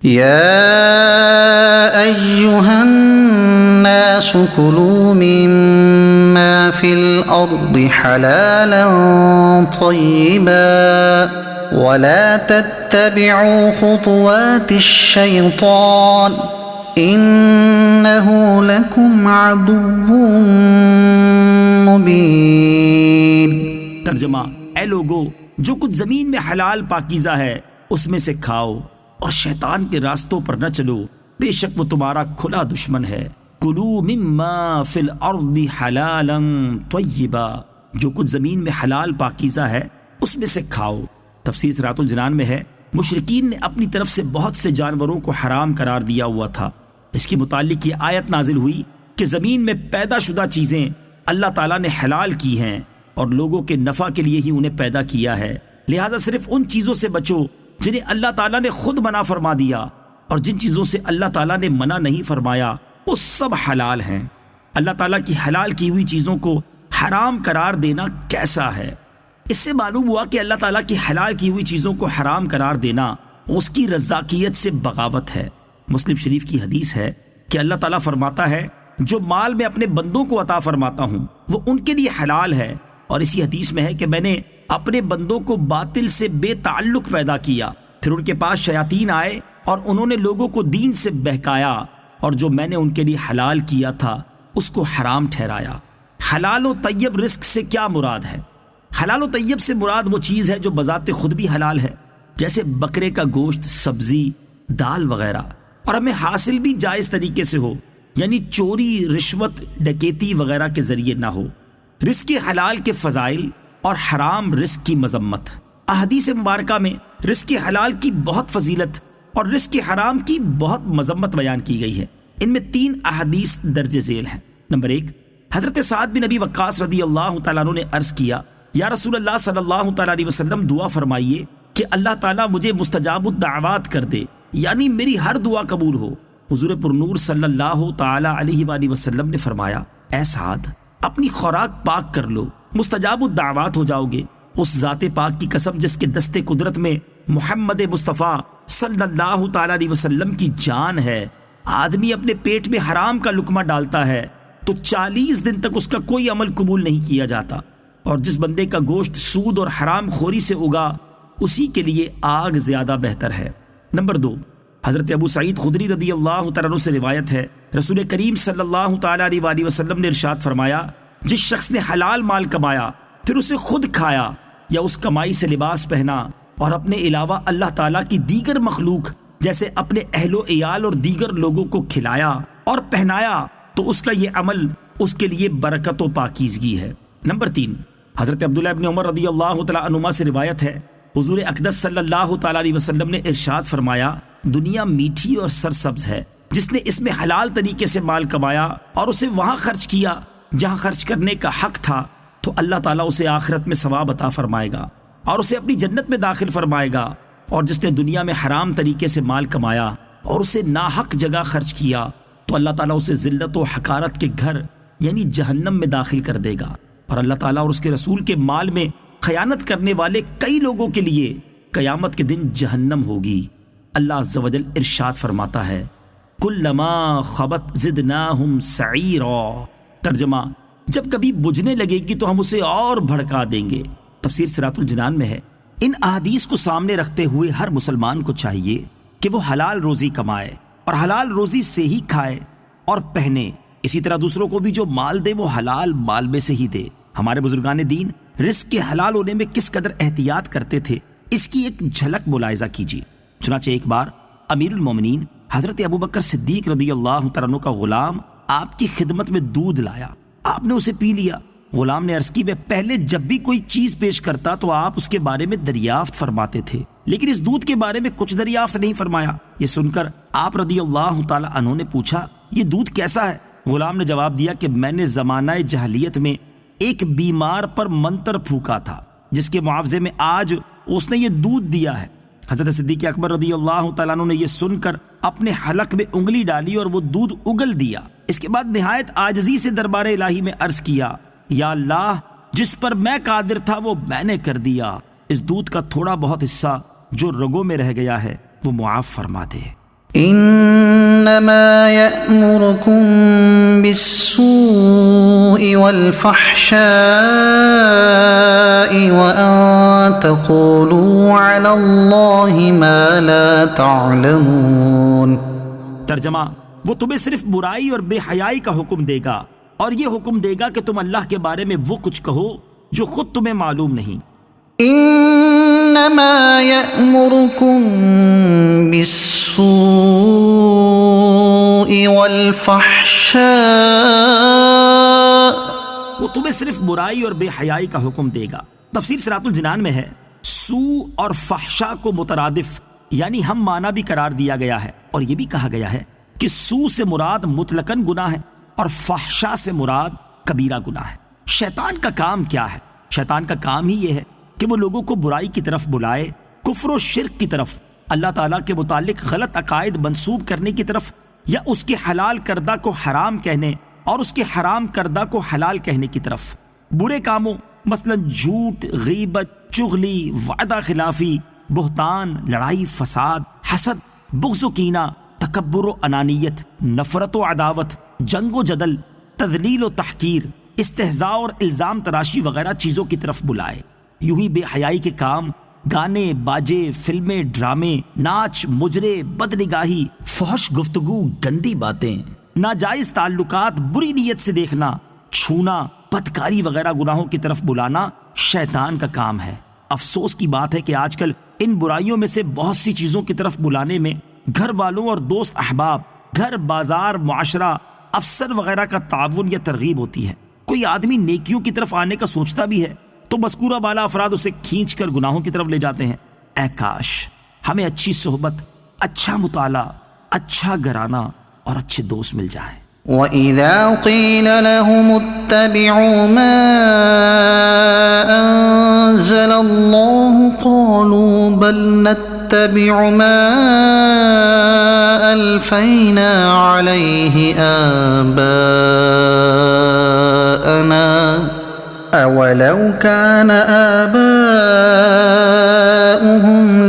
يا أيها الناس كلوا مما في الأرض حلالا طيبا ولا تتبعوا خطوات الشيطان إنه لكم عدو مبين۔ ترجمہ: اے لوگو، جو کچھ زمین میں حلال پاکیزہ ہے اس میں سے کھاؤ اور شیطان کے راستوں پر نہ چلو، بے شک وہ تمہارا کھلا دشمن ہے۔ کلوا مما فی الارض حلالا طیبا، جو کچھ زمین میں حلال پاکیزہ ہے اس میں سے کھاؤ۔ تفسیر صراط الجنان میں ہے، مشرکین نے اپنی طرف سے بہت سے جانوروں کو حرام قرار دیا ہوا تھا۔ اس کے متعلق یہ آیت نازل ہوئی کہ زمین میں پیدا شدہ چیزیں اللہ تعالیٰ نے حلال کی ہیں اور لوگوں کے نفع کے لیے ہی انہیں پیدا کیا ہے، لہٰذا صرف ان چیزوں سے بچو جنہیں اللہ تعالیٰ نے خود منع فرما دیا، اور جن چیزوں سے اللہ تعالیٰ نے منع نہیں فرمایا وہ سب حلال ہیں۔ اللہ تعالیٰ کی حلال کی ہوئی چیزوں کو حرام قرار دینا کیسا ہے؟ اس سے معلوم ہوا کہ اللہ تعالیٰ کی حلال کی ہوئی چیزوں کو حرام قرار دینا اس کی رضاکیت سے بغاوت ہے۔ مسلم شریف کی حدیث ہے کہ اللہ تعالیٰ فرماتا ہے، جو مال میں اپنے بندوں کو عطا فرماتا ہوں وہ ان کے لیے حلال ہے، اور اسی حدیث میں ہے کہ میں نے اپنے بندوں کو باطل سے بے تعلق پیدا کیا، پھر ان کے پاس شیاطین آئے اور انہوں نے لوگوں کو دین سے بہکایا، اور جو میں نے ان کے لیے حلال کیا تھا اس کو حرام ٹھہرایا۔ حلال و طیب رزق سے کیا مراد ہے؟ حلال و طیب سے مراد وہ چیز ہے جو بذات خود بھی حلال ہے، جیسے بکرے کا گوشت، سبزی، دال وغیرہ، اور ہمیں حاصل بھی جائز طریقے سے ہو، یعنی چوری، رشوت، ڈکیتی وغیرہ کے ذریعے نہ ہو۔ رزق حلال کے فضائل اور حرام رزق کی مذمت۔ احادیث مبارکہ میں رزق حلال کی بہت فضیلت اور رزق حرام کی بہت مذمت بیان کی گئی ہے۔ ان میں 3 احادیث درج ذیل ہیں۔ نمبر 1، حضرت سعد بن ابی وقاص رضی اللہ تعالیٰ عنہ نے عرض کیا، یا رسول اللہ صلی اللہ تعالیٰ علیہ وسلم، دعا فرمائیے کہ اللہ تعالیٰ مجھے مستجاب الدعوات کر دے، یعنی میری ہر دعا قبول ہو۔ حضور پرنور صلی اللہ تعالیٰ علیہ وآلہ وسلم نے فرمایا، اے سعد، اپنی خوراک پاک کر لو، مستجاب الدعوات ہو جاؤ گے۔ اس ذات پاک کی قسم جس کے دست قدرت میں محمد مصطفیٰ صلی اللہ تعالیٰ علیہ وسلم کی جان ہے، آدمی اپنے پیٹ میں حرام کا لقمہ ڈالتا ہے تو 40 دن تک اس کا کوئی عمل قبول نہیں کیا جاتا، اور جس بندے کا گوشت سود اور حرام خوری سے اگا اسی کے لیے آگ زیادہ بہتر ہے۔ نمبر 2، حضرت ابو سعید خدری رضی اللہ تعالیٰ عنہ سے روایت ہے، رسول کریم صلی اللہ تعالیٰ علیہ وآلہ وسلم نے ارشاد فرمایا، جس شخص نے حلال مال کمایا پھر اسے خود کھایا یا اس کمائی سے لباس پہنا اور اپنے علاوہ اللہ تعالیٰ کی دیگر مخلوق جیسے اپنے اہل و عیال اور دیگر لوگوں کو کھلایا اور پہنایا تو اس کا یہ عمل اس کے لیے برکت و پاکیزگی ہے۔ نمبر 3، حضرت عبداللہ ابن عمر رضی اللہ تعالیٰ عنہما سے روایت ہے، حضور اقدس صلی اللہ تعالیٰ علیہ وسلم نے ارشاد فرمایا، دنیا میٹھی اور سرسبز ہے، جس نے اس میں حلال طریقے سے مال کمایا اور اسے وہاں خرچ کیا جہاں خرچ کرنے کا حق تھا، تو اللہ تعالیٰ اسے آخرت میں ثواب عطا فرمائے گا اور اسے اپنی جنت میں داخل فرمائے گا، اور جس نے دنیا میں حرام طریقے سے مال کمایا اور اسے ناحق جگہ خرچ کیا تو اللہ تعالیٰ اسے ذلت و حقارت کے گھر یعنی جہنم میں داخل کر دے گا، اور اللہ تعالیٰ اور اس کے رسول کے مال میں خیانت کرنے والے کئی لوگوں کے لیے قیامت کے دن جہنم ہوگی۔ اللہ عز و جل ارشاد فرماتا ہے، کلما خبت زدناہم سعیرا، ترجمہ، جب کبھی بجھنے لگے گی تو ہم اسے اور بھڑکا دیں گے۔ تفسیر صراط الجنان میں ہے، ان احادیث کو سامنے رکھتے ہوئے ہر مسلمان کو چاہیے کہ وہ حلال روزی کمائے اور حلال روزی سے ہی کھائے اور پہنے، اسی طرح دوسروں کو بھی جو مال دے وہ حلال مال میں سے ہی دے۔ ہمارے بزرگان دین رزق کے حلال ہونے میں کس قدر احتیاط کرتے تھے، اس کی ایک جھلک ملاحظہ کیجیے۔ چنانچہ ایک بار امیر المومنین حضرت ابوبکر صدیق رضی اللہ تعالیٰ عنہ کا غلام آپ کی خدمت میں دودھ لایا، آپ نے اسے پی لیا۔ غلام نے عرض کی، میں پہلے جب بھی کوئی چیز پیش کرتا تو آپ اس کے بارے میں دریافت فرماتے تھے، لیکن اس دودھ کے بارے میں کچھ دریافت نہیں فرمایا۔ یہ سن کر آپ رضی اللہ تعالیٰ عنہ نے پوچھا، یہ دودھ کیسا ہے؟ غلام نے جواب دیا کہ میں نے زمانہ جاہلیت میں ایک بیمار پر منتر پھونکا تھا جس کے معاوضے میں آج اس نے یہ دودھ دیا ہے۔ حضرت صدیق اکبر رضی اللہ تعالیٰ عنہ نے یہ سن کر اپنے حلق میں انگلی ڈالی اور وہ دودھ اگل دیا۔ اس کے بعد نہایت عاجزی سے دربار الہی میں عرض کیا، یا اللہ، جس پر میں قادر تھا وہ میں نے کر دیا، اس دودھ کا تھوڑا بہت حصہ جو رگوں میں رہ گیا ہے وہ معاف فرما دے۔ إنما يأمركم بالسوء والفحشاء وأن تقولوا على الله ما لا تعلمون۔ ترجمہ، وہ تمہیں صرف برائی اور بے حیائی کا حکم دے گا، اور یہ حکم دے گا کہ تم اللہ کے بارے میں وہ کچھ کہو جو خود تمہیں معلوم نہیں۔ انما یأمرکم بالسوء والفحشاء، وہ تمہیں صرف برائی اور بے حیائی کا حکم دے گا۔ تفسیر صراط الجنان میں ہے سو اور فحشا کو مترادف یعنی ہم معنی بھی قرار دیا گیا ہے، اور یہ بھی کہا گیا ہے کہ سو سے مراد مطلقاً گناہ ہے اور فحشا سے مراد کبیرہ گناہ ہے۔ شیطان کا کام کیا ہے؟ شیطان کا کام ہی یہ ہے کہ وہ لوگوں کو برائی کی طرف بلائے، کفر و شرک کی طرف، اللہ تعالیٰ کے متعلق غلط عقائد منسوب کرنے کی طرف، یا اس کے حلال کردہ کو حرام کہنے اور اس کے حرام کردہ کو حلال کہنے کی طرف۔ برے کاموں مثلا جھوٹ، غیبت، چغلی، وعدہ خلافی، بہتان، لڑائی، فساد، حسد، بغض و کینہ، تکبر و انانیت، نفرت و عداوت، جنگ و جدل، تذلیل و تحقیر، استہزاء اور الزام تراشی وغیرہ چیزوں کی طرف بلائے۔ یوں ہی بے حیائی کے کام، گانے، باجے، فلمیں، ڈرامے، ناچ، مجرے، بدنگاہی، فحش گفتگو، گندی باتیں، ناجائز تعلقات، بری نیت سے دیکھنا، چھونا، بدکاری وغیرہ گناہوں کی طرف بلانا شیطان کا کام ہے۔ افسوس کی بات ہے کہ آج کل ان برائیوں میں سے بہت سی چیزوں کی طرف بلانے میں گھر والوں اور دوست احباب، گھر، بازار، معاشرہ، افسر وغیرہ کا تعاون یا ترغیب ہوتی ہے۔ کوئی آدمی نیکیوں کی طرف آنے کا سوچتا بھی ہے تو مذکورہ بالا افراد اسے کھینچ کر گناہوں کی طرف لے جاتے ہیں۔ اے کاش ہمیں اچھی صحبت، اچھا مطالعہ، اچھا گھرانہ اور اچھے دوست مل جائیں۔ وَإِذَا قِيلَ لَهُمُ اتَّبِعُوا مَا أَنزَلَ اللَّهُ قَالُوا بَلْ نَتَّبِعُ مَا أَلْفَيْنَا عَلَيْهِ آبَاءَنَا أَوَلَوْ كَانَ آبَاؤُهُمْ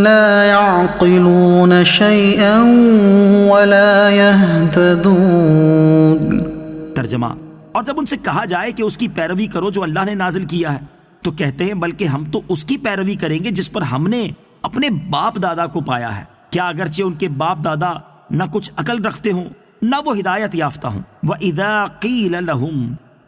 لَا يَعْقِلُونَ شَيْئًا وَلَا يَهْتَدُونَ۔ ترجمہ، اور جب ان سے کہا جائے کہ اس کی پیروی کرو جو اللہ نے نازل کیا ہے تو کہتے ہیں بلکہ ہم تو اس کی پیروی کریں گے جس پر ہم نے اپنے باپ دادا کو پایا ہے۔ کیا اگرچہ ان کے باپ دادا نہ کچھ عقل رکھتے ہوں نہ وہ ہدایت یافتہ ہوں۔ وَإِذَا قِيلَ لَهُمْ،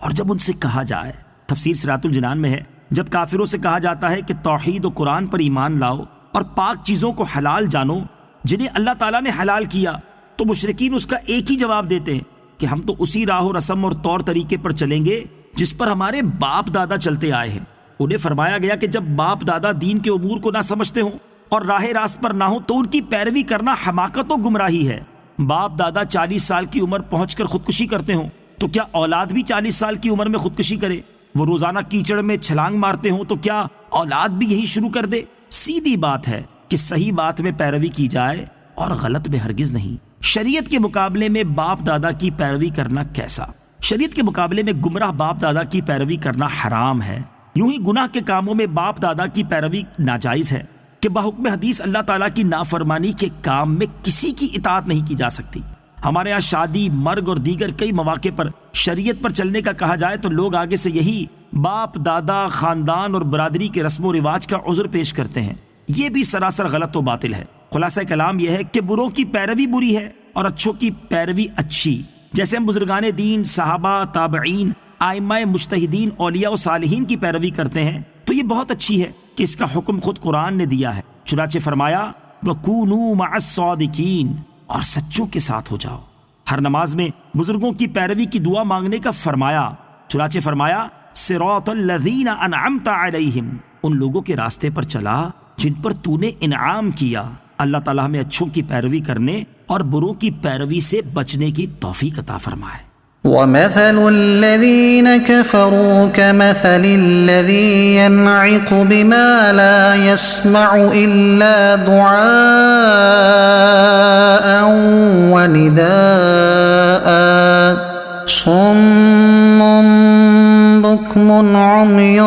اور جب ان سے کہا جائے، تفسیر صراط الجنان میں ہے جب کافروں سے کہا جاتا ہے کہ توحید و قرآن پر ایمان لاؤ اور پاک چیزوں کو حلال جانو جنہیں اللہ تعالیٰ نے حلال کیا، تو مشرکین اس کا ایک ہی جواب دیتے ہیں کہ ہم تو اسی راہ و رسم اور طور طریقے پر چلیں گے جس پر ہمارے باپ دادا چلتے آئے ہیں۔ انہیں فرمایا گیا کہ جب باپ دادا دین کے امور کو نہ سمجھتے ہوں اور راہ راست پر نہ ہوں تو ان کی پیروی کرنا حماقت و گمراہی ہے۔ باپ دادا 40 سال کی عمر پہنچ کر خودکشی کرتے ہوں تو کیا اولاد بھی 40 سال کی عمر میں خودکشی کرے؟ وہ روزانہ کیچڑ میں چھلانگ مارتے ہوں تو کیا اولاد بھی یہی شروع کر دے؟ سیدھی بات ہے کہ صحیح بات میں پیروی کی جائے اور غلط میں ہرگز نہیں۔ شریعت کے مقابلے میں باپ دادا کی پیروی کرنا کیسا؟ شریعت کے مقابلے میں گمراہ باپ دادا کی پیروی کرنا حرام ہے۔ یوں ہی گناہ کے کاموں میں باپ دادا کی پیروی ناجائز ہے کہ بحکم حدیث اللہ تعالیٰ کی نافرمانی کے کام میں کسی کی اطاعت نہیں کی جا سکتی۔ ہمارے ہاں شادی، مرگ اور دیگر کئی مواقع پر شریعت پر چلنے کا کہا جائے تو لوگ آگے سے یہی باپ دادا، خاندان اور برادری کے رسم و رواج کا عذر پیش کرتے ہیں۔ یہ بھی سراسر غلط و باطل ہے۔ خلاصہ کلام یہ ہے کہ بروں کی پیروی بری ہے اور اچھوں کی پیروی اچھی۔ جیسے ہم بزرگان دین، صحابہ، تابعین، ائمہ مجتہدین، اولیاء و صالحین کی پیروی کرتے ہیں تو یہ بہت اچھی ہے کہ اس کا حکم خود قرآن نے دیا ہے۔ چنانچہ فرمایا وَكُونُوا مَعَ الصَّادِقِينَ، اور سچوں کے ساتھ ہو جاؤ۔ ہر نماز میں بزرگوں کی پیروی کی دعا مانگنے کا فرمایا۔ چنانچہ فرمایا صراط الذین انعمت علیہم، ان لوگوں کے راستے پر چلا جن پر تو نے انعام کیا۔ اللہ تعالیٰ ہمیں اچھوں کی پیروی کرنے اور بروں کی پیروی سے بچنے کی توفیق عطا فرمائے۔ وَمَثَلُ الَّذِينَ كَفَرُوا كَمَثَلِ الَّذِي يَنْعِقُ بِمَا لَا يَسْمَعُ إِلَّا دُعَاءً وَنِدَاءً صُمٌّ بُكْمٌ عُمْيٌ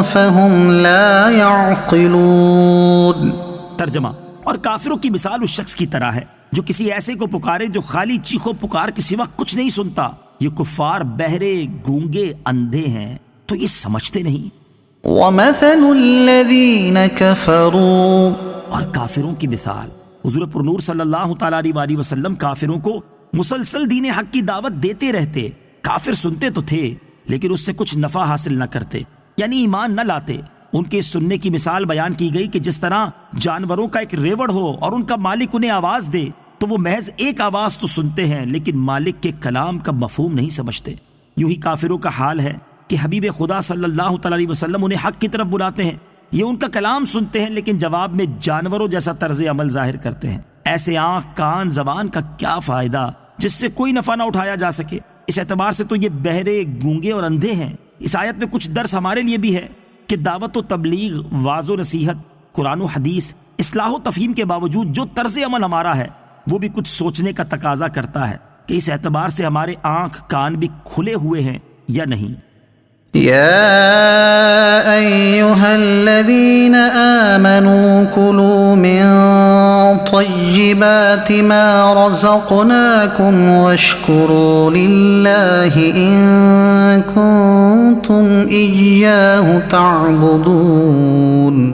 فَهُمْ لَا يَعْقِلُونَ۔ ترجمہ، اور کافروں کی مثال اس شخص کی طرح ہے جو کسی ایسے کو پکارے جو خالی چیخو پکار کے سوا کچھ نہیں سنتا۔ یہ کفار بہرے، گونگے، اندھے ہیں تو یہ سمجھتے نہیں۔ ومثل الذين كفروا، اور کافروں کی مثال، حضور پر نور صلی اللہ تعالیٰ علیہ وسلم کافروں کو مسلسل دین حق کی دعوت دیتے رہتے۔ کافر سنتے تو تھے لیکن اس سے کچھ نفع حاصل نہ کرتے، یعنی ایمان نہ لاتے۔ ان کے سننے کی مثال بیان کی گئی کہ جس طرح جانوروں کا ایک ریوڑ ہو اور ان کا مالک انہیں آواز دے تو وہ محض ایک آواز تو سنتے ہیں لیکن مالک کے کلام کا مفہوم نہیں سمجھتے۔ یوں ہی کافروں کا حال ہے کہ حبیب خدا صلی اللہ تعالیٰ علیہ وسلم انہیں حق کی طرف بلاتے ہیں، یہ ان کا کلام سنتے ہیں لیکن جواب میں جانوروں جیسا طرز عمل ظاہر کرتے ہیں۔ ایسے آنکھ، کان، زبان کا کیا فائدہ جس سے کوئی نفع نہ اٹھایا جا سکے؟ اس اعتبار سے تو یہ بہرے، گونگے اور اندھے ہیں۔ اس آیت میں کچھ درس ہمارے لیے بھی ہے کہ دعوت و تبلیغ، واعظ و نصیحت، قرآن و حدیث، اصلاح و تفہیم کے باوجود جو طرز عمل ہمارا ہے وہ بھی کچھ سوچنے کا تقاضا کرتا ہے کہ اس اعتبار سے ہمارے آنکھ، کان بھی کھلے ہوئے ہیں یا نہیں۔ يا أيها الذين آمنوا كلوا من طيبات ما رزقناكم واشكروا لله إن كنتم إياه تعبدون۔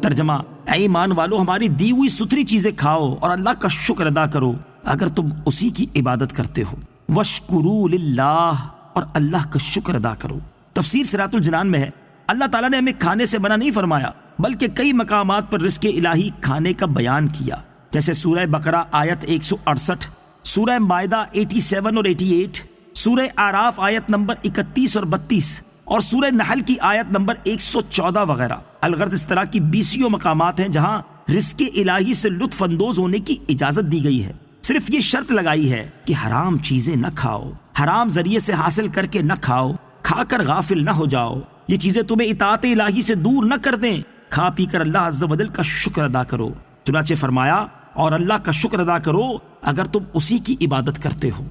ترجمہ، اے ایمان والو، ہماری دی ہوئی ستھری چیزیں کھاؤ اور اللہ کا شکر ادا کرو اگر تم اسی کی عبادت کرتے ہو۔ واشکروا للہ، اور اللہ کا شکر ادا کرو۔ تفسیر صراط الجنان میں ہے اللہ تعالیٰ نے ہمیں کھانے سے منع نہیں فرمایا بلکہ کئی مقامات پر رزق الہی کھانے کا بیان کیا، جیسے سورہ بقرہ آیت 168، سورہ مائدہ 87 اور 88، سورہ اعراف آیت نمبر 31 اور 32 اور سورہ نحل کی آیت نمبر 114 وغیرہ۔ الغرض اس طرح کی 20 مقامات ہیں جہاں رزق الہی سے لطف اندوز ہونے کی اجازت دی گئی ہے۔ صرف یہ شرط لگائی ہے کہ حرام چیزیں نہ کھاؤ، حرام ذریعے سے حاصل کر کے نہ کھاؤ، کھا کر غافل نہ ہو جاؤ۔ یہ چیزیں تمہیں اطاعت الہی سے دور نہ کر دیں۔ کھا پی کر اللہ عز و جل کا شکر ادا کرو۔ چنانچہ فرمایا اور اللہ کا شکر ادا کرو اگر تم اسی کی عبادت کرتے ہو۔